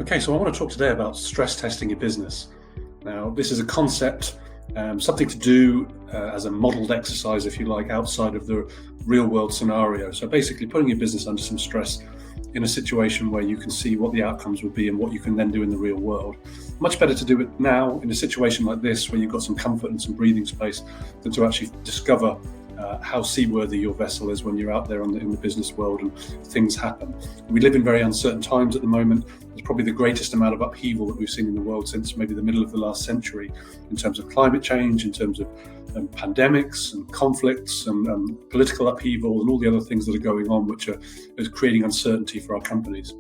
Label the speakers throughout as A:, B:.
A: Okay, so I want to talk today about stress testing your business. Now, this is a concept, something to do as a modeled exercise, if you like, outside of the real world scenario. So basically putting your business under some stress in a situation where you can see what the outcomes will be and what you can then do in the real world. Much better to do it now in a situation like this where you've got some comfort and some breathing space than to actually discover how seaworthy your vessel is when you're out there in the business world and things happen. We live in very uncertain times at the moment. There's probably the greatest amount of upheaval that we've seen in the world since maybe the middle of the last century, in terms of climate change, in terms of pandemics and conflicts and political upheaval and all the other things that are going on, which are creating uncertainty for our companies.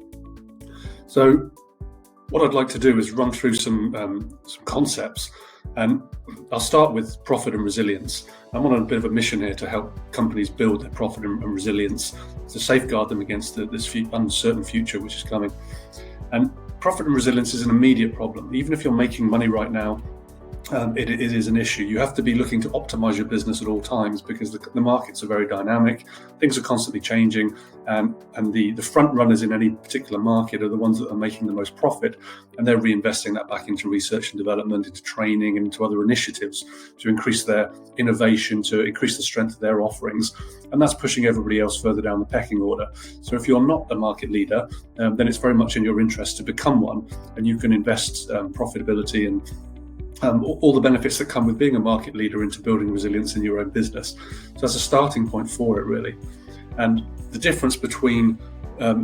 A: So what I'd like to do is run through some concepts, and I'll start with profit and resilience. I'm on a bit of a mission here to help companies build their profit and resilience, to safeguard them against this uncertain future which is coming. And profit and resilience is an immediate problem. Even if you're making money right now, it is an issue. You have to be looking to optimize your business at all times because the markets are very dynamic. Things are constantly changing, and the front runners in any particular market are the ones that are making the most profit, and they're reinvesting that back into research and development, into training, and into other initiatives to increase their innovation, to increase the strength of their offerings, and that's pushing everybody else further down the pecking order. So if you're not a market leader, then it's very much in your interest to become one, and you can invest profitability and all the benefits that come with being a market leader into building resilience in your own business. So that's a starting point for it, really. And the difference between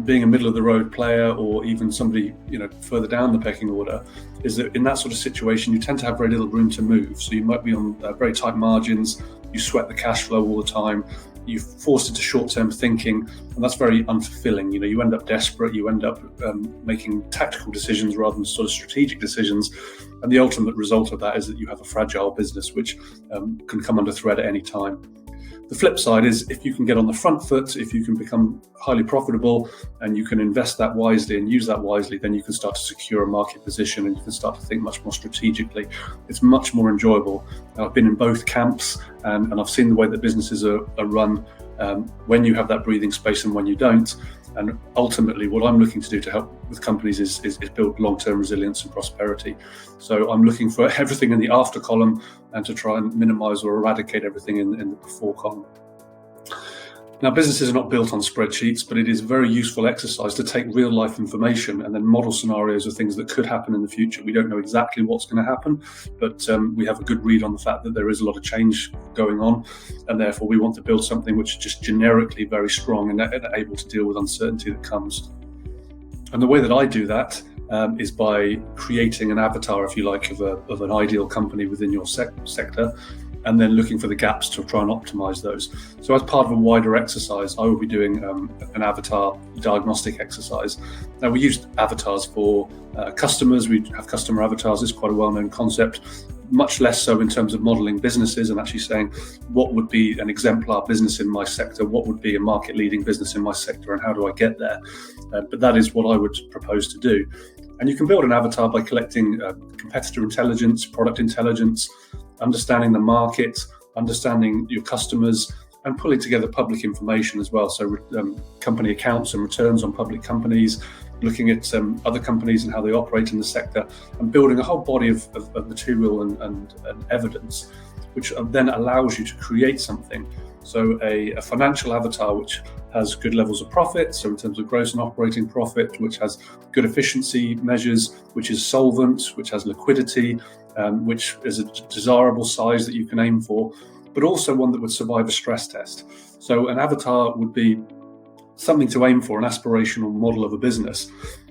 A: being a middle of the road player or even somebody further down the pecking order is that in that sort of situation you tend to have very little room to move. So you might be on very tight margins, you sweat the cash flow all the time, you're forced into short-term thinking, and that's very unfulfilling. You end up desperate, you end up making tactical decisions rather than sort of strategic decisions, and the ultimate result of that is that you have a fragile business which can come under threat at any time. The flip side is if you can get on the front foot, if you can become highly profitable and you can invest that wisely and use that wisely, then you can start to secure a market position and you can start to think much more strategically. It's much more enjoyable. I've been in both camps and I've seen the way that businesses are run when you have that breathing space and when you don't. And ultimately, what I'm looking to do to help with companies is build long-term resilience and prosperity. So I'm looking for everything in the after column and to try and minimize or eradicate everything in the before column. Now, businesses are not built on spreadsheets, but it is a very useful exercise to take real life information and then model scenarios of things that could happen in the future. We don't know exactly what's going to happen, but we have a good read on the fact that there is a lot of change going on, and therefore we want to build something which is just generically very strong and able to deal with uncertainty that comes. And the way that I do that is by creating an avatar, if you like, of an ideal company within your sector, and then looking for the gaps to try and optimize those. So as part of a wider exercise, I will be doing an avatar diagnostic exercise. Now, we use avatars for customers. We have customer avatars. It's quite a well-known concept, much less so in terms of modeling businesses and actually saying what would be an exemplar business in my sector, what would be a market-leading business in my sector, and how do I get there? But that is what I would propose to do. And you can build an avatar by collecting competitor intelligence, product intelligence, understanding the market, understanding your customers, and pulling together public information as well. So company accounts and returns on public companies, looking at other companies and how they operate in the sector, and building a whole body of material and evidence, which then allows you to create something. So a financial avatar which has good levels of profit, so in terms of gross and operating profit, which has good efficiency measures, which is solvent, which has liquidity, which is a desirable size that you can aim for, but also one that would survive a stress test. So an avatar would be something to aim for, an aspirational model of a business,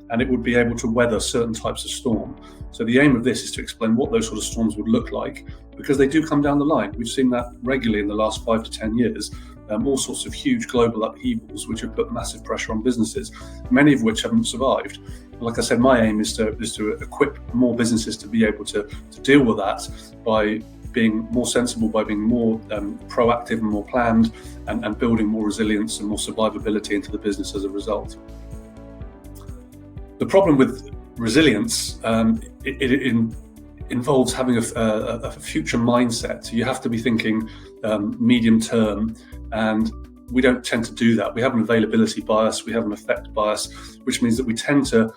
A: and it would be able to weather certain types of storm. So the aim of this is to explain what those sort of storms would look like, because they do come down the line. We've seen that regularly in the last 5 to 10 years, all sorts of huge global upheavals which have put massive pressure on businesses, many of which haven't survived. Like I said, my aim is to equip more businesses to be able to deal with that by being more sensible, by being more proactive and more planned, and building more resilience and more survivability into the business as a result. The problem with resilience, it involves having a future mindset. You have to be thinking medium term, and we don't tend to do that. We have an availability bias, we have an effect bias, which means that we tend to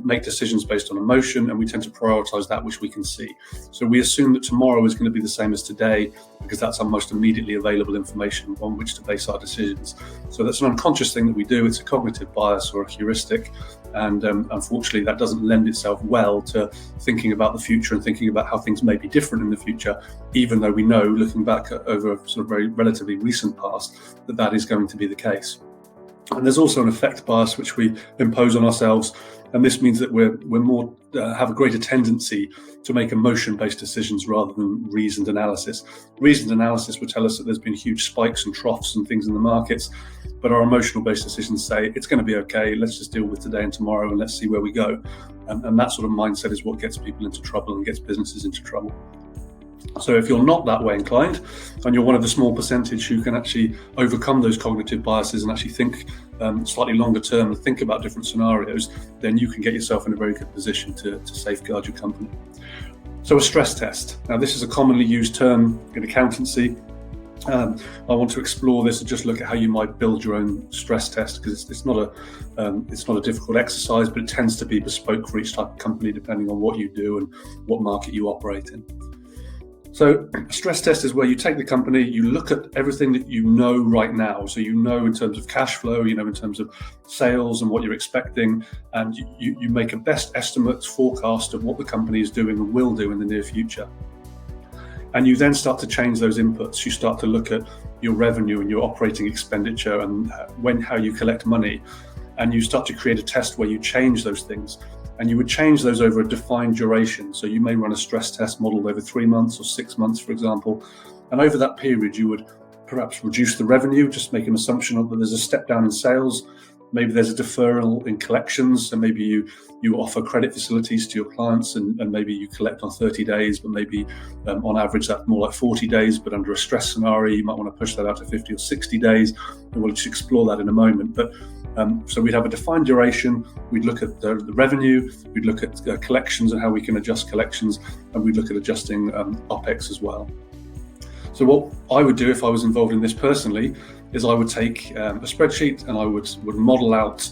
A: make decisions based on emotion, and we tend to prioritize that which we can see. So we assume that tomorrow is going to be the same as today because that's our most immediately available information on which to base our decisions. So that's an unconscious thing that we do. It's a cognitive bias or a heuristic, and unfortunately that doesn't lend itself well to thinking about the future and thinking about how things may be different in the future, even though we know, looking back over a sort of very relatively recent past, that that is going to be the case. And there's also an effect bias which we impose on ourselves, and this means that we're more have a greater tendency to make emotion-based decisions rather than reasoned analysis. Reasoned analysis would tell us that there's been huge spikes and troughs and things in the markets, but our emotional-based decisions say it's going to be okay, let's just deal with today and tomorrow and let's see where we go. And that sort of mindset is what gets people into trouble and gets businesses into trouble. So if you're not that way inclined, and you're one of the small percentage who can actually overcome those cognitive biases and actually think slightly longer term and think about different scenarios, then you can get yourself in a very good position to safeguard your company. So a stress test. Now, this is a commonly used term in accountancy. I want to explore this and just look at how you might build your own stress test, because it's not a difficult exercise, but it tends to be bespoke for each type of company depending on what you do and what market you operate in. So a stress test is where you take the company, you look at everything that you know right now. So you know in terms of cash flow, you know in terms of sales and what you're expecting, and you make a best estimate forecast of what the company is doing and will do in the near future. And you then start to change those inputs. You start to look at your revenue and your operating expenditure and how you collect money. And you start to create a test where you change those things. And you would change those over a defined duration. So you may run a stress test model over 3 months or 6 months, for example. And over that period, you would perhaps reduce the revenue, just make an assumption that there's a step down in sales. Maybe there's a deferral in collections. So maybe you offer credit facilities to your clients and maybe you collect on 30 days, but maybe on average that's more like 40 days. But under a stress scenario, you might want to push that out to 50 or 60 days. And we'll just explore that in a moment. But so we'd have a defined duration, we'd look at the revenue, we'd look at collections and how we can adjust collections, and we'd look at adjusting OPEX as well. So what I would do if I was involved in this personally is I would take a spreadsheet and I would model out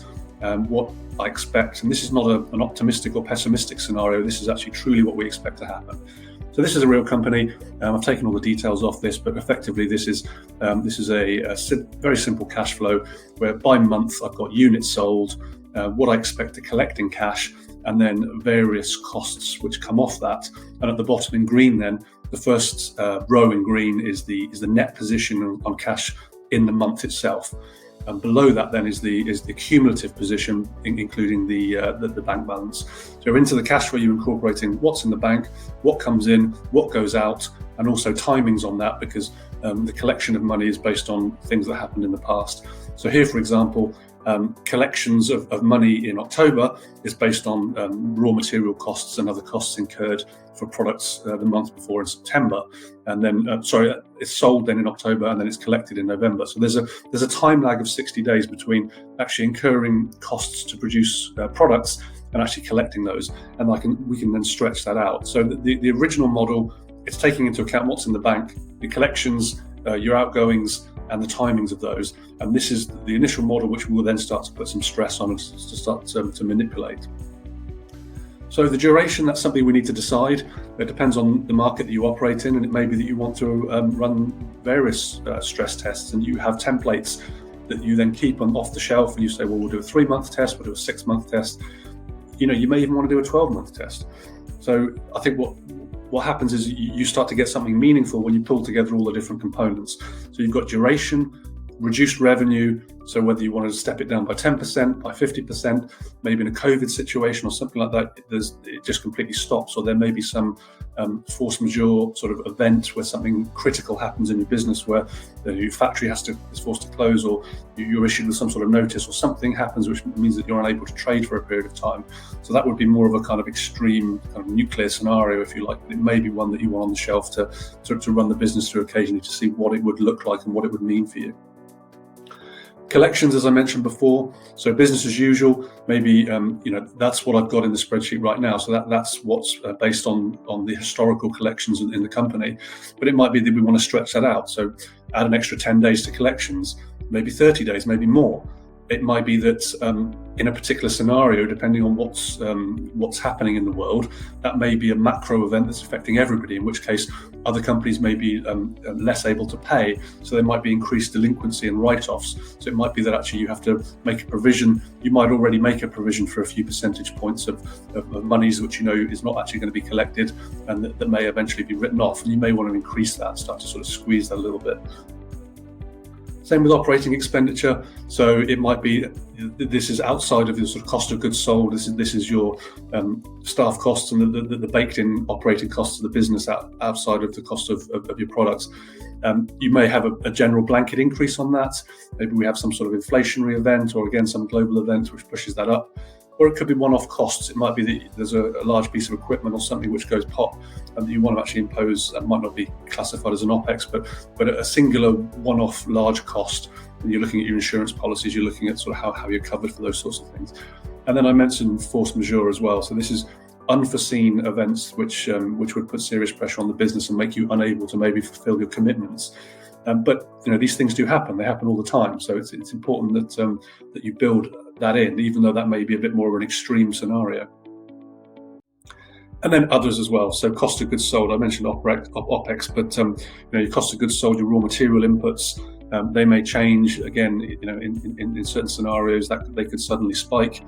A: what I expect. And this is not an optimistic or pessimistic scenario, this is actually truly what we expect to happen. So this is a real company. I've taken all the details off this, but effectively this is a very simple cash flow where by month I've got units sold, what I expect to collect in cash, and then various costs which come off that. And at the bottom in green, then the first row in green is the net position on cash in the month itself. And below that then is the cumulative position, including the bank balance. So into the cash flow, you're incorporating what's in the bank, what comes in, what goes out, and also timings on that, because the collection of money is based on things that happened in the past. So here, for example, collections of money in October is based on raw material costs and other costs incurred for products the month before in September, and then it's sold then in October and then it's collected in November. So there's a time lag of 60 days between actually incurring costs to produce products and actually collecting those, and we can then stretch that out. So the original model, it's taking into account what's in the bank, the collections, your outgoings, and the timings of those. And this is the initial model, which we will then start to put some stress on and to start to manipulate. So the duration, that's something we need to decide. It depends on the market that you operate in, and it may be that you want to run various stress tests, and you have templates that you then keep off the shelf, and you say, well, we'll do a 3-month test, we'll do a 6-month test. You may even want to do a 12-month test. So I think what happens is you start to get something meaningful when you pull together all the different components. So you've got duration, reduced revenue, so whether you want to step it down by 10%, by 50%, maybe in a COVID situation or something like that, it just completely stops, or there may be some force majeure sort of event where something critical happens in your business, where your factory is forced to close, or you're issued with some sort of notice, or something happens which means that you're unable to trade for a period of time. So that would be more of a kind of extreme kind of nuclear scenario, if you like. It may be one that you want on the shelf to run the business through occasionally to see what it would look like and what it would mean for you. Collections, as I mentioned before, so business as usual, maybe that's what I've got in the spreadsheet right now. So that's what's based on the historical collections in the company. But it might be that we want to stretch that out. So add an extra 10 days to collections, maybe 30 days, maybe more. It might be that in a particular scenario, depending on what's happening in the world, that may be a macro event that's affecting everybody, in which case other companies may be less able to pay, so there might be increased delinquency and write-offs. So it might be that actually you have to make a provision. You might already make a provision for a few percentage points of monies which you know is not actually going to be collected and that may eventually be written off, and you may want to increase that, start to sort of squeeze that a little bit. Same with operating expenditure. So it might be this is outside of your sort of cost of goods sold. This is your staff costs and the baked-in operating costs of the business outside of the cost of your products. You may have a general blanket increase on that. Maybe we have some sort of inflationary event, or again some global event which pushes that up. Or it could be one-off costs. It might be that there's a large piece of equipment or something which goes pop and that you want to actually impose. That might not be classified as an OPEX, but a singular one-off large cost. And you're looking at your insurance policies, you're looking at sort of how you're covered for those sorts of things. And then I mentioned force majeure as well. So this is unforeseen events which would put serious pressure on the business and make you unable to maybe fulfill your commitments. But these things do happen. They happen all the time. So it's important that you build that in, even though that may be a bit more of an extreme scenario. And then others as well. So cost of goods sold. I mentioned OPEX, but your cost of goods sold, your raw material inputs, they may change. Again, in certain scenarios that they could suddenly spike.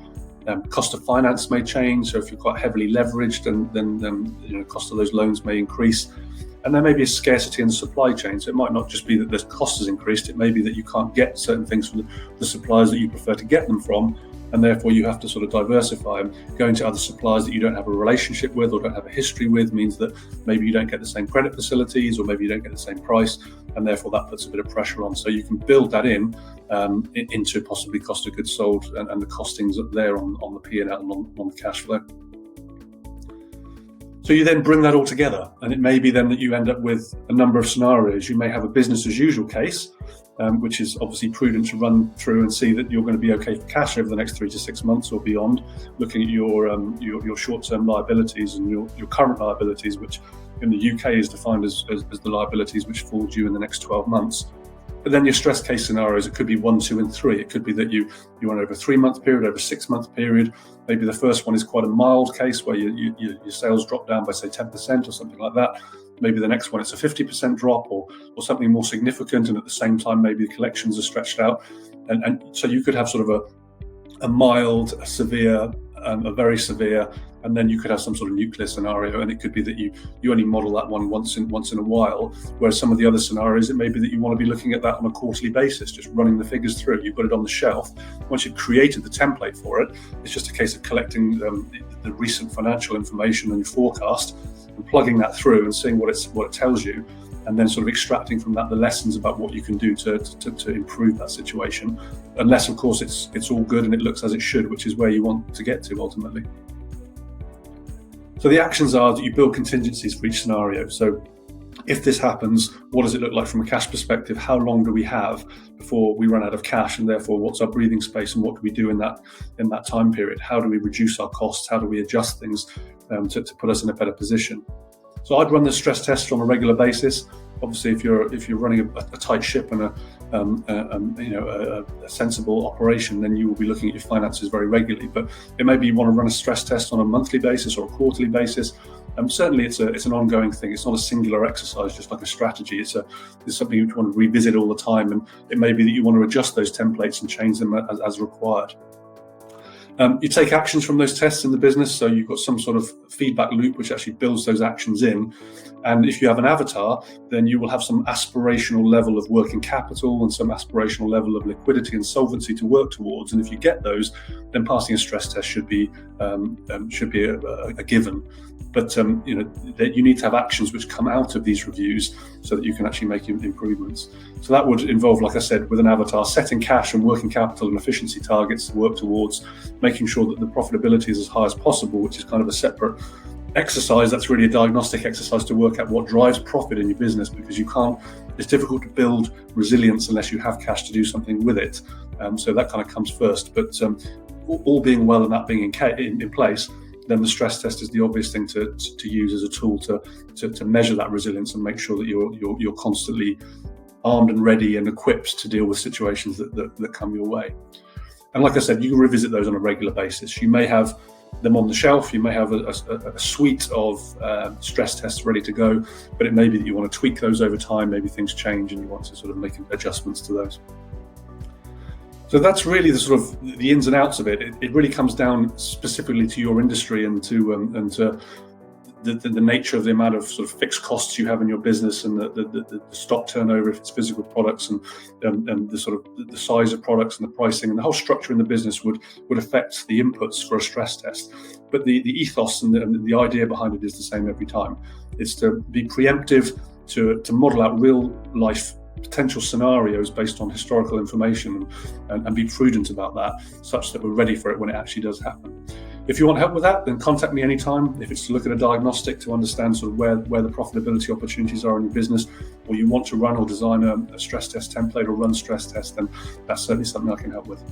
A: Cost of finance may change. So if you're quite heavily leveraged, then cost of those loans may increase. And there may be a scarcity in the supply chain. So it might not just be that the cost has increased. It may be that you can't get certain things from the suppliers that you prefer to get them from. And therefore you have to sort of diversify. Going to other suppliers that you don't have a relationship with or don't have a history with means that maybe you don't get the same credit facilities, or maybe you don't get the same price. And therefore that puts a bit of pressure on. So you can build that into possibly cost of goods sold and the costings up there on the P&L and on the cash flow. So you then bring that all together, and it may be then that you end up with a number of scenarios. You may have a business as usual case, which is obviously prudent to run through and see that you're going to be okay for cash over the next 3 to 6 months or beyond, looking at your short-term liabilities and your current liabilities, which in the UK is defined as the liabilities which fall due in the next 12 months. But then your stress case scenarios, it could be 1, 2, and 3. It could be that you run over a 3-month period, over a 6-month period. Maybe the first one is quite a mild case where your sales drop down by, say, 10% or something like that. Maybe the next one, it's a 50% drop or something more significant. And at the same time, maybe the collections are stretched out. And so you could have sort of a mild, a severe, a very severe, and then you could have some sort of nuclear scenario, and it could be that you only model that one once in a while, whereas some of the other scenarios, it may be that you want to be looking at that on a quarterly basis, just running the figures through. You've got it on the shelf. Once you've created the template for it, it's just a case of collecting the recent financial information and forecast and plugging that through and seeing what it tells you, and then sort of extracting from that the lessons about what you can do to improve that situation, unless of course it's all good and it looks as it should, which is where you want to get to ultimately. So the actions are that you build contingencies for each scenario. So if this happens, what does it look like from a cash perspective? How long do we have before we run out of cash, and therefore what's our breathing space and what do we do in that time period? How do we reduce our costs? How do we adjust things to put us in a better position? So I'd run the stress tests on a regular basis. Obviously, if you're running a tight ship and a sensible operation, then you will be looking at your finances very regularly. But it may be you want to run a stress test on a monthly basis or a quarterly basis. Certainly, it's an ongoing thing. It's not a singular exercise, just like a strategy. It's something you want to revisit all the time, and it may be that you want to adjust those templates and change them as required. You take actions from those tests in the business, so you've got some sort of feedback loop which actually builds those actions in. And if you have an avatar, then you will have some aspirational level of working capital and some aspirational level of liquidity and solvency to work towards. And if you get those, then passing a stress test should be a given. But that you need to have actions which come out of these reviews so that you can actually make improvements. So that would involve, like I said, with an avatar, setting cash and working capital and efficiency targets to work towards, making sure that the profitability is as high as possible, which is kind of a separate exercise that's really a diagnostic exercise to work out what drives profit in your business, because it's difficult to build resilience unless you have cash to do something with it. So that kind of comes first. But all being well and that being in place, then the stress test is the obvious thing to use as a tool to measure that resilience and make sure that you're constantly armed and ready and equipped to deal with situations that come your way. And like I said, you can revisit those on a regular basis. You may have them on the shelf, you may have a suite of stress tests ready to go, but it may be that you want to tweak those over time. Maybe things change and you want to sort of make adjustments to those. So that's really the sort of the ins and outs of it. It really comes down specifically to your industry and to the nature of the amount of sort of fixed costs you have in your business, and the stock turnover if it's physical products, and the sort of the size of products and the pricing and the whole structure in the business would affect the inputs for a stress test. But the ethos and the idea behind it is the same every time. It's to be preemptive, to model out real life potential scenarios based on historical information, and be prudent about that, such that we're ready for it when it actually does happen. If you want help with that, then contact me anytime. If it's to look at a diagnostic to understand sort of where the profitability opportunities are in your business, or you want to run or design a stress test template or run stress tests, then that's certainly something I can help with.